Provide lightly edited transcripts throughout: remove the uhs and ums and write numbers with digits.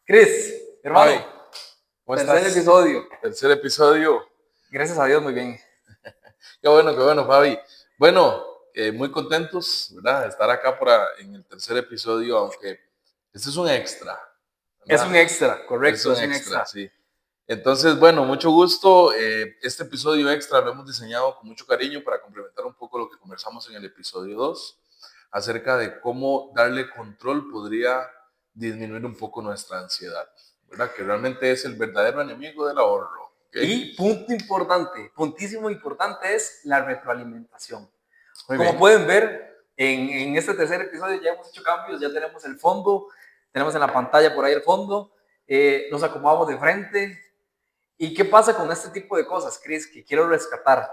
Cris, Javi, hermano, ¿cómo tercer estás? episodio. Tercer episodio. Gracias a Dios, muy bien. Qué bueno, Fabi. Bueno, muy contentos, ¿verdad? De estar acá en el tercer episodio, aunque este es un extra, Es un ¿verdad? extra, Es correcto, un es un extra, extra. sí. Entonces, bueno, mucho gusto. Este episodio extra lo hemos diseñado con mucho cariño para complementar un poco lo que conversamos en el episodio 2 acerca de cómo darle control podría disminuir un poco nuestra ansiedad, ¿verdad? Que realmente es el verdadero enemigo del ahorro, ¿ok? Y punto importante, puntísimo importante es la retroalimentación. Muy Como bien. pueden ver, en este tercer episodio ya hemos hecho cambios, ya tenemos el fondo, tenemos en la pantalla por ahí el fondo, nos acomodamos de frente. ¿Y qué pasa con este tipo de cosas, Cris, que quiero rescatar?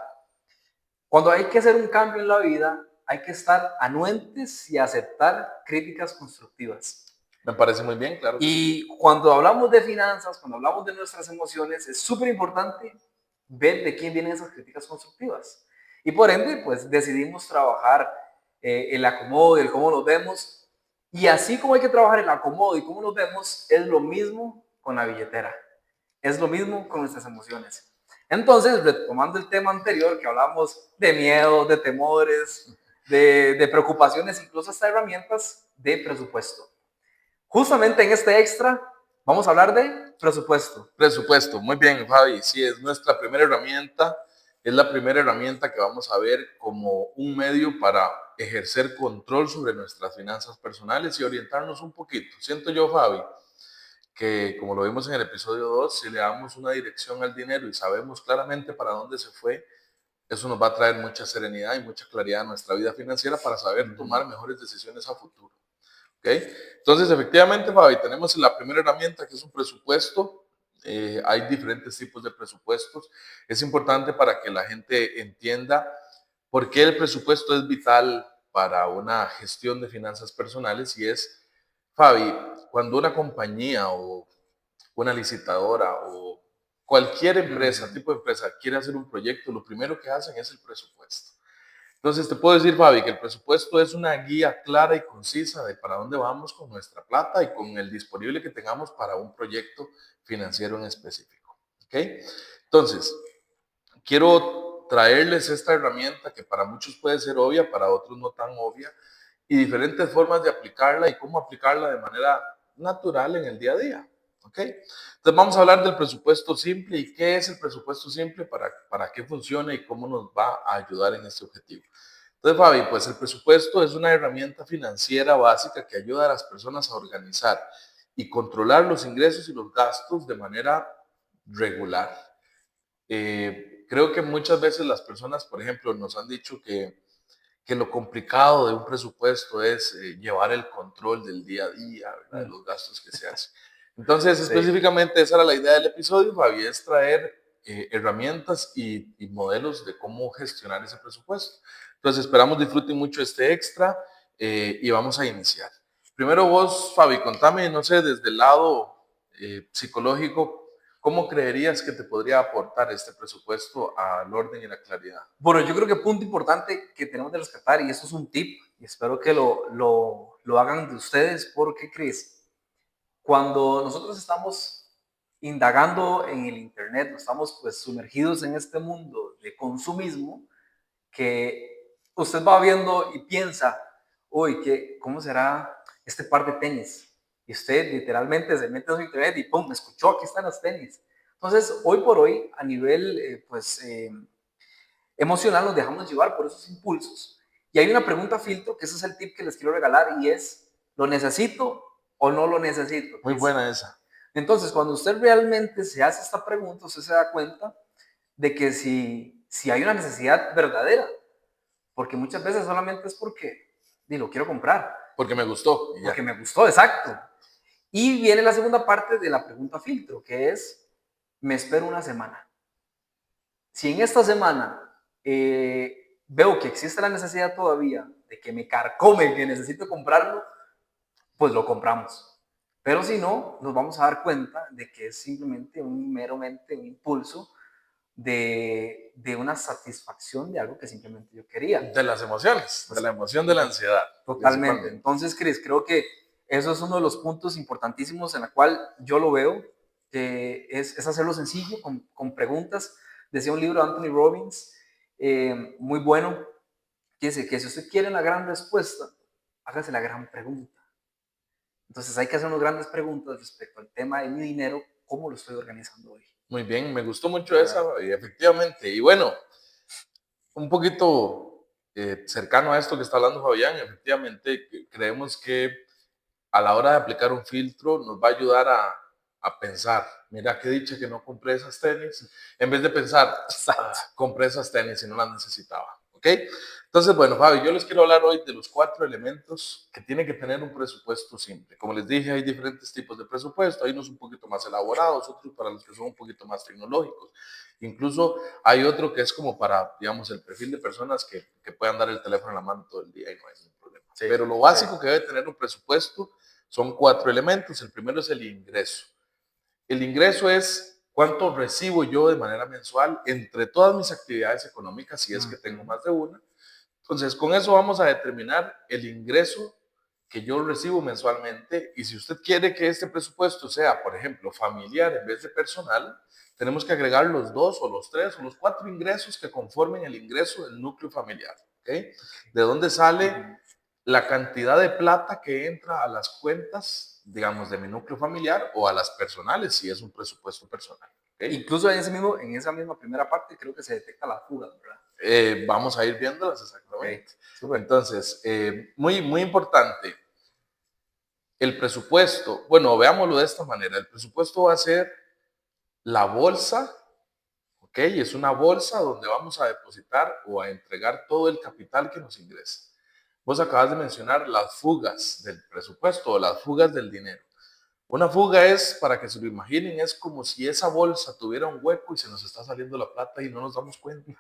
Cuando hay que hacer un cambio en la vida, hay que estar anuentes y aceptar críticas constructivas. Me parece muy bien, claro que sí. Y cuando hablamos de finanzas, cuando hablamos de nuestras emociones, es súper importante ver de quién vienen esas críticas constructivas. Y por ende, pues decidimos trabajar el acomodo y el cómo nos vemos. Y así como hay que trabajar el acomodo y cómo nos vemos, es lo mismo con la billetera. Es lo mismo con nuestras emociones. Entonces, retomando el tema anterior, que hablamos de miedo, de temores, de preocupaciones, incluso hasta herramientas de presupuesto. Justamente en este extra vamos a hablar de presupuesto. Presupuesto, muy bien, Fabi. Sí, es nuestra primera herramienta. Es la primera herramienta que vamos a ver como un medio para ejercer control sobre nuestras finanzas personales y orientarnos un poquito. Siento yo, Fabi, que como lo vimos en el episodio 2, si le damos una dirección al dinero y sabemos claramente para dónde se fue, eso nos va a traer mucha serenidad y mucha claridad a nuestra vida financiera para saber tomar mejores decisiones a futuro. ¿Okay? Entonces, efectivamente, Fabi, tenemos la primera herramienta que es un presupuesto. Hay diferentes tipos de presupuestos. Es importante para que la gente entienda por qué el presupuesto es vital para una gestión de finanzas personales y es, Fabi, cuando una compañía o una licitadora o cualquier empresa, tipo de empresa, quiere hacer un proyecto, lo primero que hacen es el presupuesto. Entonces, te puedo decir, Fabi, que el presupuesto es una guía clara y concisa de para dónde vamos con nuestra plata y con el disponible que tengamos para un proyecto financiero en específico. ¿Ok? Entonces, quiero traerles esta herramienta que para muchos puede ser obvia, para otros no tan obvia, y diferentes formas de aplicarla y cómo aplicarla de manera natural en el día a día. ¿Ok? Entonces vamos a hablar del presupuesto simple y qué es el presupuesto simple, para qué funciona y cómo nos va a ayudar en este objetivo. Entonces, Fabi, pues el presupuesto es una herramienta financiera básica que ayuda a las personas a organizar y controlar los ingresos y los gastos de manera regular. Creo que muchas veces las personas, por ejemplo, nos han dicho que lo complicado de un presupuesto es llevar el control del día a día, ¿verdad? De los gastos que se hacen. Entonces, Sí. específicamente esa era la idea del episodio, Fabi, es traer herramientas y modelos de cómo gestionar ese presupuesto. Entonces, esperamos disfruten mucho este extra y vamos a iniciar. Primero vos, Fabi, contame, no sé, desde el lado psicológico, ¿cómo creerías que te podría aportar este presupuesto al orden y la claridad? Bueno, yo creo que punto importante que tenemos de rescatar, y eso es un tip, y espero que lo hagan de ustedes, porque, Cris, cuando nosotros estamos indagando en el Internet, estamos pues sumergidos en este mundo de consumismo, que usted va viendo y piensa, uy, ¿cómo será este par de tenis? Y usted literalmente se mete en su internet y pum, me escuchó, aquí están los tenis. Entonces, hoy por hoy, a nivel emocional, nos dejamos llevar por esos impulsos. Y hay una pregunta filtro, que ese es el tip que les quiero regalar, y es, ¿lo necesito o no lo necesito, Muy Chris? buena esa. Entonces, cuando usted realmente se hace esta pregunta, usted se da cuenta de que si hay una necesidad verdadera, porque muchas veces solamente es porque lo quiero comprar, Porque me gustó y ya. porque me gustó, exacto. Y viene la segunda parte de la pregunta filtro, que es, me espero una semana. Si en esta semana veo que existe la necesidad todavía de que me carcome, que necesito comprarlo, pues lo compramos. Pero si no, nos vamos a dar cuenta de que es simplemente meramente un impulso de una satisfacción de algo que simplemente yo quería. De las emociones, de Pues, la emoción de la ansiedad, totalmente. principalmente. Entonces, Cris, creo que Eso es uno de los puntos importantísimos en la cual yo lo veo, que es hacerlo sencillo, con preguntas. Decía un libro de Anthony Robbins, muy bueno, que dice que si usted quiere la gran respuesta, hágase la gran pregunta. Entonces hay que hacer unas grandes preguntas respecto al tema de mi dinero, cómo lo estoy organizando hoy. Muy bien, me gustó mucho esa, y efectivamente. Y bueno, un poquito cercano a esto que está hablando Fabián, efectivamente creemos que a la hora de aplicar un filtro nos va a ayudar a pensar, mira qué dicha que no compré esas tenis, en vez de pensar, compré esas tenis y no las necesitaba, ¿ok? Entonces, bueno, Fabi, yo les quiero hablar hoy de los 4 elementos que tiene que tener un presupuesto simple. Como les dije, hay diferentes tipos de presupuesto, hay unos un poquito más elaborados, otros para los que son un poquito más tecnológicos. Incluso hay otro que es como para, digamos, el perfil de personas que puedan dar el teléfono en la mano todo el día y no hay ningún problema. Sí, pero lo básico que debe tener un presupuesto son 4 elementos. El primero es el ingreso. El ingreso es cuánto recibo yo de manera mensual entre todas mis actividades económicas, si es que tengo más de una. Entonces, con eso vamos a determinar el ingreso que yo recibo mensualmente, y si usted quiere que este presupuesto sea, por ejemplo, familiar en vez de personal, tenemos que agregar los 2 o los 3 o los 4 ingresos que conformen el ingreso del núcleo familiar. ¿Okay? ¿De dónde sale la cantidad de plata que entra a las cuentas, digamos, de mi núcleo familiar o a las personales, si es un presupuesto personal? ¿Okay? Incluso en esa misma primera parte creo que se detecta la fuga, ¿verdad? Vamos a ir viéndolas exactamente. Okay. Entonces, muy importante, el presupuesto, bueno, veámoslo de esta manera, el presupuesto va a ser la bolsa, ¿ok? Es una bolsa donde vamos a depositar o a entregar todo el capital que nos ingresa. Vos acabas de mencionar las fugas del presupuesto o las fugas del dinero. Una fuga es, para que se lo imaginen, es como si esa bolsa tuviera un hueco y se nos está saliendo la plata y no nos damos cuenta.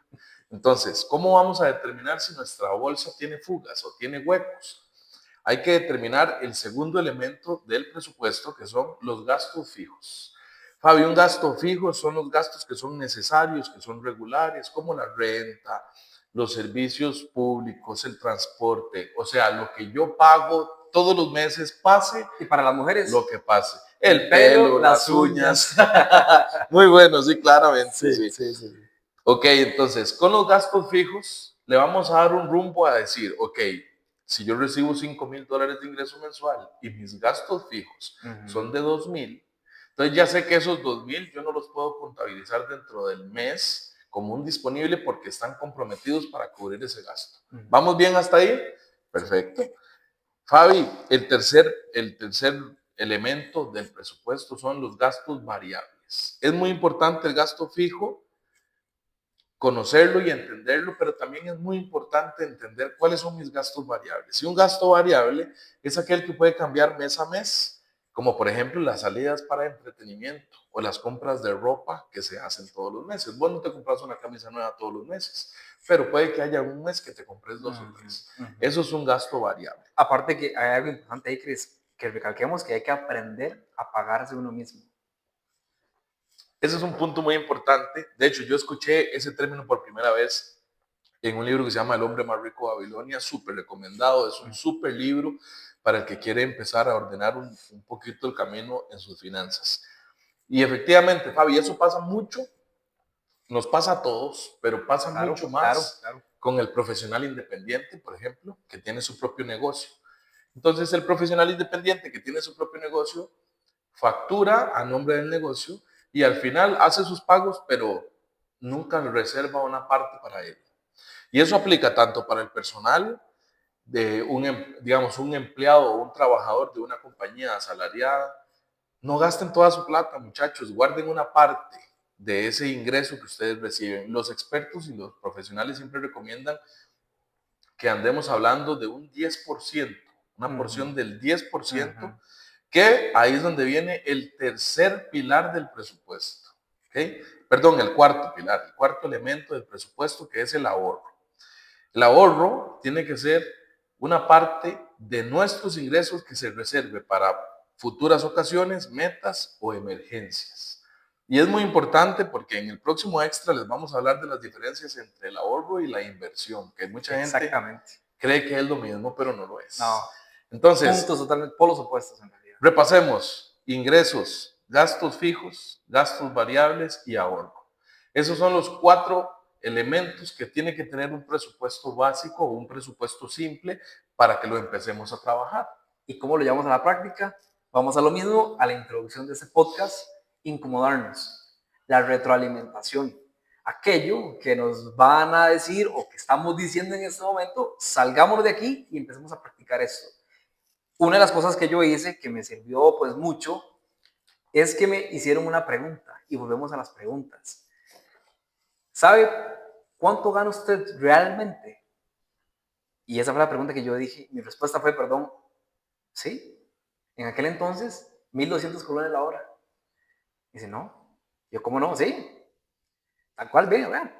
Entonces, ¿cómo vamos a determinar si nuestra bolsa tiene fugas o tiene huecos? Hay que determinar el segundo elemento del presupuesto, que son los gastos fijos. Fabi, un gasto fijo son los gastos que son necesarios, que son regulares, como la renta, los servicios públicos, el transporte, o sea, lo que yo pago todos los meses, pase. Y para las mujeres, lo que pase. El pelo, las uñas. Muy bueno, sí, claramente. Sí. Ok, entonces, con los gastos fijos, le vamos a dar un rumbo a decir, ok, si yo recibo $5,000 de ingreso mensual y mis gastos fijos son de 2,000, entonces ya sé que esos 2,000 yo no los puedo contabilizar dentro del mes como un disponible porque están comprometidos para cubrir ese gasto. ¿Vamos bien hasta ahí? Perfecto. Fabi, el tercer elemento del presupuesto son los gastos variables. Es muy importante el gasto fijo, conocerlo y entenderlo, pero también es muy importante entender cuáles son mis gastos variables. Y un gasto variable es aquel que puede cambiar mes a mes, como por ejemplo las salidas para entretenimiento o las compras de ropa que se hacen todos los meses. Vos no te compras una camisa nueva todos los meses, pero puede que haya un mes que te compres 2 o 3. Eso es un gasto variable. Aparte que hay algo importante ahí, Chris, que recalquemos que hay que aprender a pagarse uno mismo. Ese es un punto muy importante. De hecho, yo escuché ese término por primera vez en un libro que se llama El hombre más rico de Babilonia, súper recomendado. Es un súper libro para el que quiere empezar a ordenar un poquito el camino en sus finanzas. Y efectivamente, Fabi, eso pasa mucho, nos pasa a todos, pero pasa mucho más con el profesional independiente, por ejemplo, que tiene su propio negocio. Entonces, el profesional independiente que tiene su propio negocio factura a nombre del negocio y al final hace sus pagos, pero nunca reserva una parte para él. Y eso aplica tanto para el personal de digamos, un empleado o un trabajador de una compañía asalariada. No gasten toda su plata, muchachos, guarden una parte de ese ingreso que ustedes reciben. Los expertos y los profesionales siempre recomiendan que andemos hablando de un 10%, una porción del 10%, que ahí es donde viene el tercer pilar del presupuesto. ¿Okay? Perdón, el cuarto pilar, el cuarto elemento del presupuesto, que es el ahorro. El ahorro tiene que ser una parte de nuestros ingresos que se reserve para futuras ocasiones, metas o emergencias. Y es muy importante porque en el próximo extra les vamos a hablar de las diferencias entre el ahorro y la inversión, que mucha gente cree que es lo mismo, pero no lo es. No. Entonces, Puntos totalmente, polos opuestos en realidad. repasemos: ingresos, gastos fijos, gastos variables y ahorro. Esos son los 4 elementos que tiene que tener un presupuesto básico o un presupuesto simple para que lo empecemos a trabajar. ¿Y cómo lo llevamos a la práctica? Vamos a lo mismo, a la introducción de este podcast: incomodarnos, la retroalimentación, aquello que nos van a decir o que estamos diciendo en este momento, salgamos de aquí y empecemos a practicar esto. Una de las cosas que yo hice que me sirvió pues mucho es que me hicieron una pregunta, y volvemos a las preguntas. ¿Sabe cuánto gana usted realmente? Y esa fue la pregunta que yo dije. Mi respuesta fue, perdón, sí. En aquel entonces, 1.200 colones la hora. Dice, no. Yo, ¿cómo no? Sí. Tal cual, vean.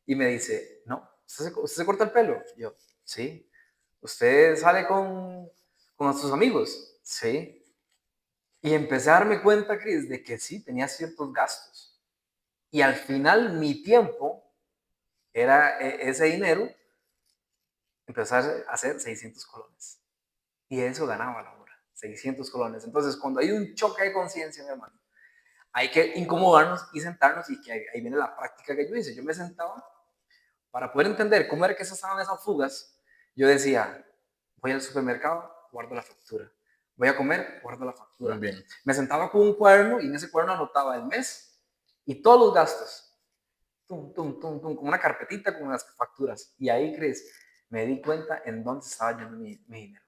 Y me dice, no, ¿usted se corta el pelo? Yo, sí. ¿Usted sale con sus amigos? Sí. Y empecé a darme cuenta, Cris, de que sí, tenía ciertos gastos. Y al final, mi tiempo era ese dinero, empezar a hacer 600 colones. Y eso ganaba la hora, 600 colones. Entonces, cuando hay un choque de conciencia, mi hermano, hay que incomodarnos y sentarnos, y que ahí viene la práctica que yo hice. Yo me sentaba para poder entender cómo era que se estaban esas fugas. Yo decía, voy al supermercado, guardo la factura. Voy a comer, guardo la factura. Muy bien. Me sentaba con un cuaderno y en ese cuaderno anotaba el mes y todos los gastos. Como una carpetita con las facturas. Y ahí, Cris, me di cuenta en dónde estaba yendo mi dinero.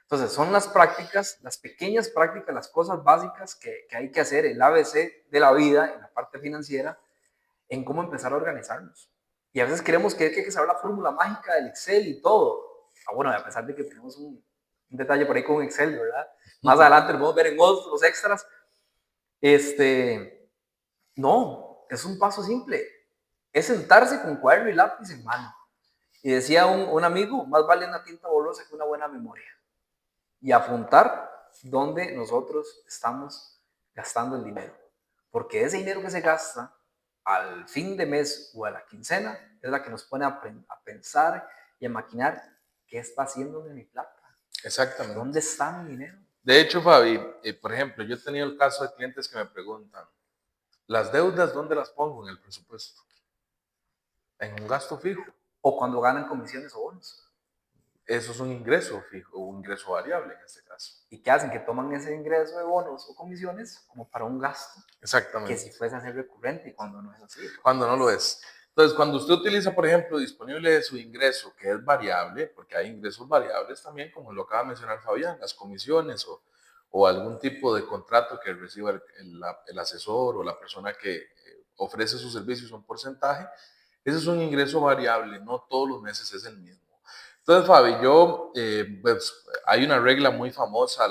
Entonces, son las prácticas, las pequeñas prácticas, las cosas básicas que hay que hacer, el ABC de la vida en la parte financiera, en cómo empezar a organizarnos. Y a veces queremos que hay que saber la fórmula mágica del Excel y todo. Bueno, a pesar de que tenemos un detalle por ahí con Excel, ¿verdad? Más adelante lo vamos a ver en otros extras. No, es un paso simple. Es sentarse con cuaderno y lápiz en mano. Y decía un amigo, más vale una tinta borrosa que una buena memoria. Y apuntar dónde nosotros estamos gastando el dinero. Porque ese dinero que se gasta al fin de mes o a la quincena es la que nos pone a pensar y a maquinar qué está haciendo de mi plata. Exactamente. ¿Dónde está mi dinero? De hecho, Fabi, por ejemplo, yo he tenido el caso de clientes que me preguntan, ¿las deudas dónde las pongo en el presupuesto? En un gasto fijo. O cuando ganan comisiones o bonos. Eso es un ingreso fijo o un ingreso variable en este caso. ¿Y qué hacen? Que toman ese ingreso de bonos o comisiones como para un gasto. Exactamente. Que si fuese a ser recurrente, y cuando no es así. Cuando no lo es. Entonces, cuando usted utiliza, por ejemplo, disponible de su ingreso, que es variable, porque hay ingresos variables también, como lo acaba de mencionar Fabián, las comisiones o algún tipo de contrato que reciba el asesor o la persona que ofrece sus servicios, un porcentaje, ese es un ingreso variable, no todos los meses es el mismo. Entonces, Fabi, pues, hay una regla muy famosa,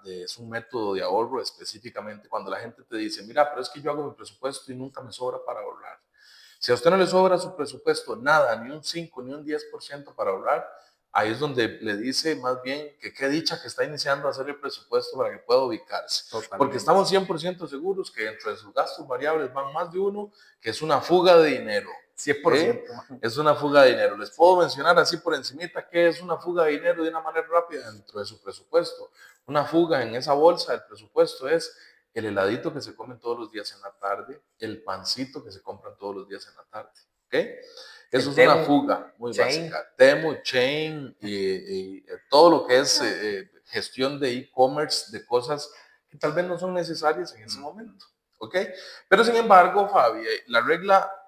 es un método de ahorro específicamente cuando la gente te dice, mira, pero es que yo hago mi presupuesto y nunca me sobra para ahorrar. Si a usted no le sobra su presupuesto, nada, ni un 5, ni un 10% para ahorrar, ahí es donde le dice más bien que qué dicha que está iniciando a hacer el presupuesto para que pueda ubicarse. Totalmente. Porque estamos 100% seguros que dentro de sus gastos variables van más de uno, que es una fuga de dinero. 100%. Es una fuga de dinero. Les puedo mencionar así por encimita qué es una fuga de dinero de una manera rápida dentro de su presupuesto. Una fuga en esa bolsa del presupuesto es el heladito que se comen todos los días en la tarde, el pancito que se compran todos los días en la tarde. ¿Okay? Eso es una fuga muy básica. Temu, Chain y todo lo que es gestión de e-commerce, de cosas que tal vez no son necesarias en ese momento. ¿Ok? Pero sin embargo, Fabi,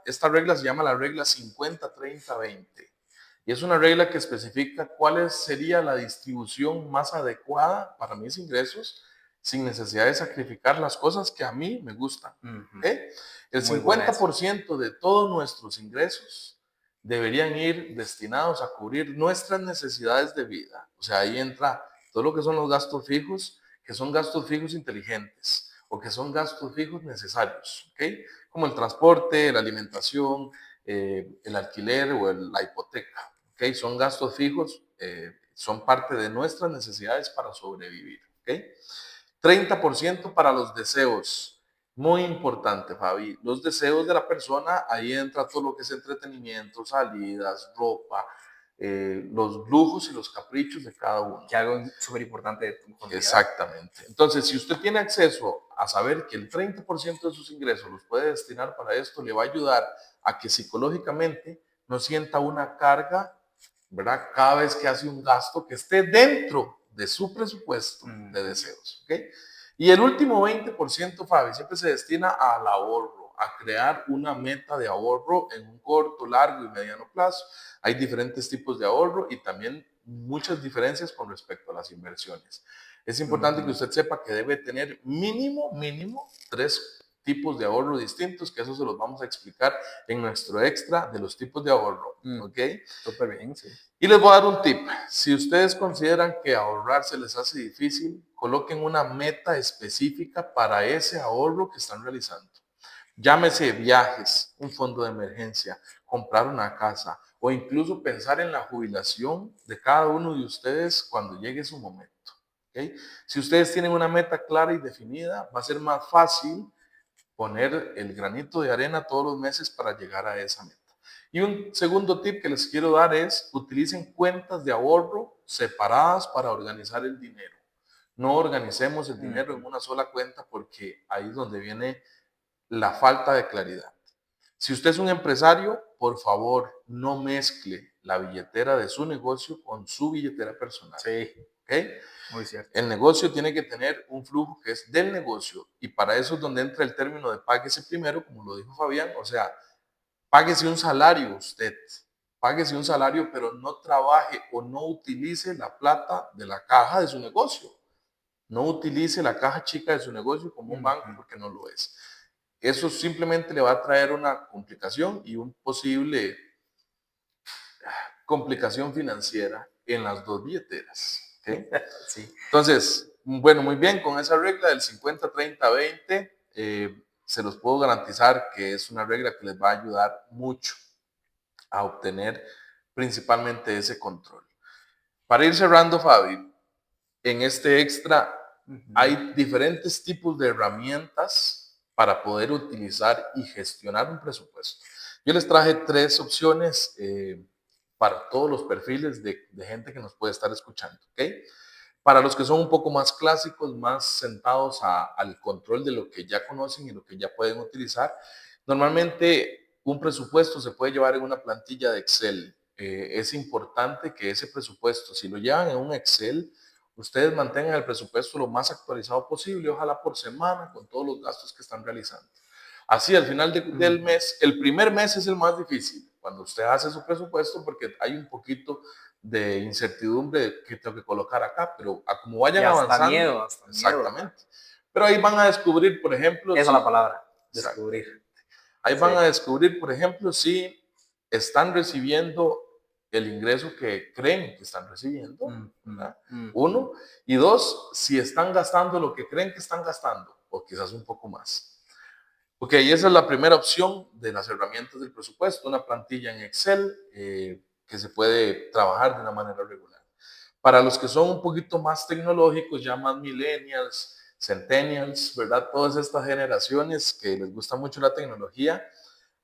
esta regla se llama la regla 50-30-20. Y es una regla que especifica cuál sería la distribución más adecuada para mis ingresos sin necesidad de sacrificar las cosas que a mí me gustan. ¿Okay? El 50% de todos nuestros ingresos deberían ir destinados a cubrir nuestras necesidades de vida. O sea, ahí entra todo lo que son los gastos fijos, que son gastos fijos inteligentes o que son gastos fijos necesarios, ¿okay? Como el transporte, la alimentación, el alquiler o la hipoteca, ¿okay? Son gastos fijos, son parte de nuestras necesidades para sobrevivir, ¿okay? 30% para los deseos. Muy importante, Fabi. Los deseos de la persona, ahí entra todo lo que es entretenimiento, salidas, ropa, los lujos y los caprichos de cada uno. Que algo súper importante de tu comunidad. Exactamente. Entonces, si usted tiene acceso a saber que el 30% de sus ingresos los puede destinar para esto, le va a ayudar a que psicológicamente no sienta una carga, ¿verdad? Cada vez que hace un gasto que esté dentro de su presupuesto de deseos, ¿ok? Y el último 20%, Fabi, siempre se destina al ahorro, a crear una meta de ahorro en un corto, largo y mediano plazo. Hay diferentes tipos de ahorro y también muchas diferencias con respecto a las inversiones. Es importante que usted sepa que debe tener mínimo 3 tipos de ahorro distintos, que eso se los vamos a explicar en nuestro extra de los tipos de ahorro, ¿ok? Súper bien, sí. Y les voy a dar un tip. Si ustedes consideran que ahorrar se les hace difícil, coloquen una meta específica para ese ahorro que están realizando. Llámese viajes, un fondo de emergencia, comprar una casa o incluso pensar en la jubilación de cada uno de ustedes cuando llegue su momento. ¿Okay? Si ustedes tienen una meta clara y definida, va a ser más fácil poner el granito de arena todos los meses para llegar a esa meta. Y un segundo tip que les quiero dar es utilicen cuentas de ahorro separadas para organizar el dinero. No organicemos el dinero en una sola cuenta porque ahí es donde viene la falta de claridad. Si usted es un empresario, por favor, no mezcle la billetera de su negocio con su billetera personal. Sí. ¿Okay? Muy cierto. El negocio tiene que tener un flujo que es del negocio y para eso es donde entra el término de páguese primero, como lo dijo Fabián, o sea, páguese un salario usted, páguese un salario, pero no trabaje o no utilice la plata de la caja de su negocio. No utilice la caja chica de su negocio como un banco porque no lo es. Eso simplemente le va a traer una complicación y un posible complicación financiera en las dos billeteras. ¿Okay? Sí. Entonces, bueno, muy bien, con esa regla del 50-30-20, se los puedo garantizar que es una regla que les va a ayudar mucho a obtener principalmente ese control. Para ir cerrando, Fabi, en este extra hay diferentes tipos de herramientas para poder utilizar y gestionar un presupuesto. Yo les traje 3 opciones para todos los perfiles de gente que nos puede estar escuchando. ¿Okay? Para los que son un poco más clásicos, más sentados al control de lo que ya conocen y lo que ya pueden utilizar, normalmente un presupuesto se puede llevar en una plantilla de Excel. Es importante que ese presupuesto, si lo llevan en un Excel, ustedes mantengan el presupuesto lo más actualizado posible, ojalá por semana, con todos los gastos que están realizando. Así, al final del mes, el primer mes es el más difícil, cuando usted hace su presupuesto, porque hay un poquito de incertidumbre de qué tengo que colocar acá, pero a como vayan avanzando, Hasta exactamente. Miedo. Pero ahí van a descubrir, por ejemplo, esa es la palabra, descubrir. Ahí van a descubrir, por ejemplo, si están recibiendo el ingreso que creen que están recibiendo, ¿verdad? 1, y 2, si están gastando lo que creen que están gastando, o quizás un poco más. Ok, esa es la primera opción de las herramientas del presupuesto, una plantilla en Excel que se puede trabajar de una manera regular. Para los que son un poquito más tecnológicos, ya más millennials, centennials, ¿verdad? Todas estas generaciones que les gusta mucho la tecnología,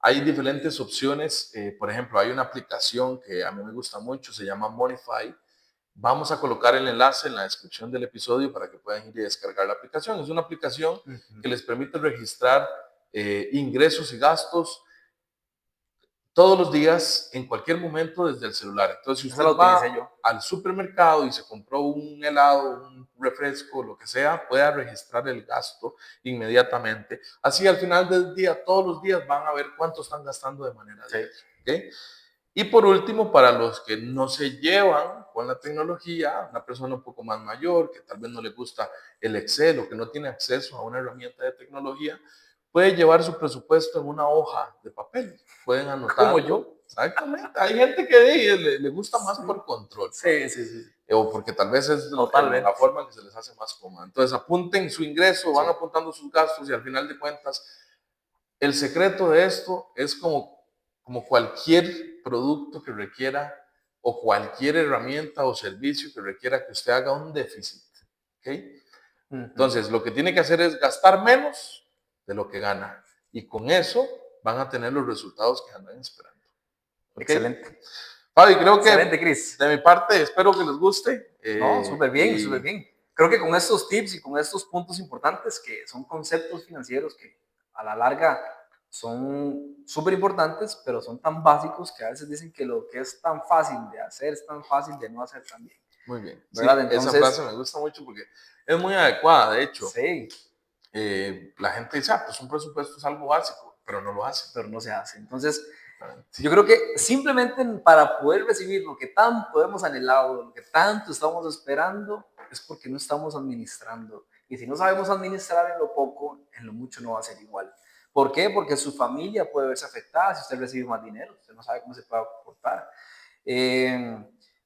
hay diferentes opciones. Por ejemplo, hay una aplicación que a mí me gusta mucho, se llama Monify. Vamos a colocar el enlace en la descripción del episodio para que puedan ir y descargar la aplicación. Es una aplicación que les permite registrar ingresos y gastos todos los días, en cualquier momento, desde el celular. Entonces, si usted va al supermercado y se compró un helado, un refresco, lo que sea, pueda registrar el gasto inmediatamente. Así, al final del día, todos los días van a ver cuánto están gastando de manera diaria. ¿Okay? Y por último, para los que no se llevan con la tecnología, una persona un poco más mayor, que tal vez no le gusta el Excel o que no tiene acceso a una herramienta de tecnología, puede llevar su presupuesto en una hoja de papel. Pueden anotar. Como yo. Exactamente. Hay gente que le gusta más por control. Sí. O porque tal vez es la forma que se les hace más cómoda. Entonces apunten su ingreso, van apuntando sus gastos y al final de cuentas, el secreto de esto es como cualquier producto que requiera o cualquier herramienta o servicio que requiera que usted haga un déficit. ¿Okay? Entonces, lo que tiene que hacer es gastar menos de lo que gana. Y con eso van a tener los resultados que andan esperando. ¿Okay? Excelente. Fabi, creo que Excelente, Cris. de mi parte espero que les guste. No, súper bien, y súper bien. Creo que con estos tips y con estos puntos importantes, que son conceptos financieros que a la larga son súper importantes, pero son tan básicos que a veces dicen que lo que es tan fácil de hacer es tan fácil de no hacer también. Muy bien. ¿Verdad? Sí, Entonces, esa frase me gusta mucho porque es muy adecuada. De hecho, sí, la gente dice, pues un presupuesto es algo básico, pero no lo hace. pero no se hace. Entonces, Exactamente. yo creo que simplemente para poder recibir lo que tanto hemos anhelado, lo que tanto estamos esperando, es porque no estamos administrando. Y si no sabemos administrar en lo poco, en lo mucho no va a ser igual. ¿Por qué? Porque su familia puede verse afectada si usted recibe más dinero. Usted no sabe cómo se puede comportar.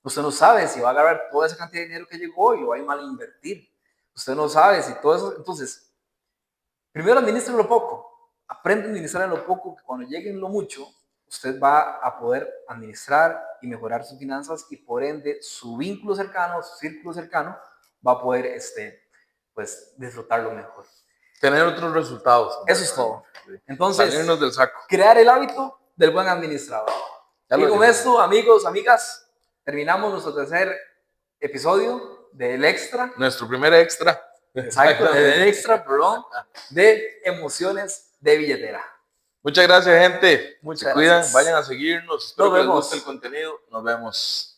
Usted no sabe si va a agarrar toda esa cantidad de dinero que llegó y lo va a ir mal invertir. Usted no sabe si todo eso. Entonces, primero administre lo poco. Aprende a administrar en lo poco, que cuando llegue en lo mucho, usted va a poder administrar y mejorar sus finanzas y por ende su vínculo cercano, su círculo cercano, va a poder pues, disfrutarlo mejor. Tener otros resultados. Eso es todo. Entonces, salirnos del saco. Crear el hábito del buen administrador. Y con esto, amigos, amigas, terminamos nuestro tercer episodio del extra. Nuestro primer extra. Exacto, del extra, perdón, de emociones de billetera. Muchas gracias, gente. Muchas Se cuidan, gracias. vayan a seguirnos. Espero Nos que les vemos. guste el contenido. Nos vemos.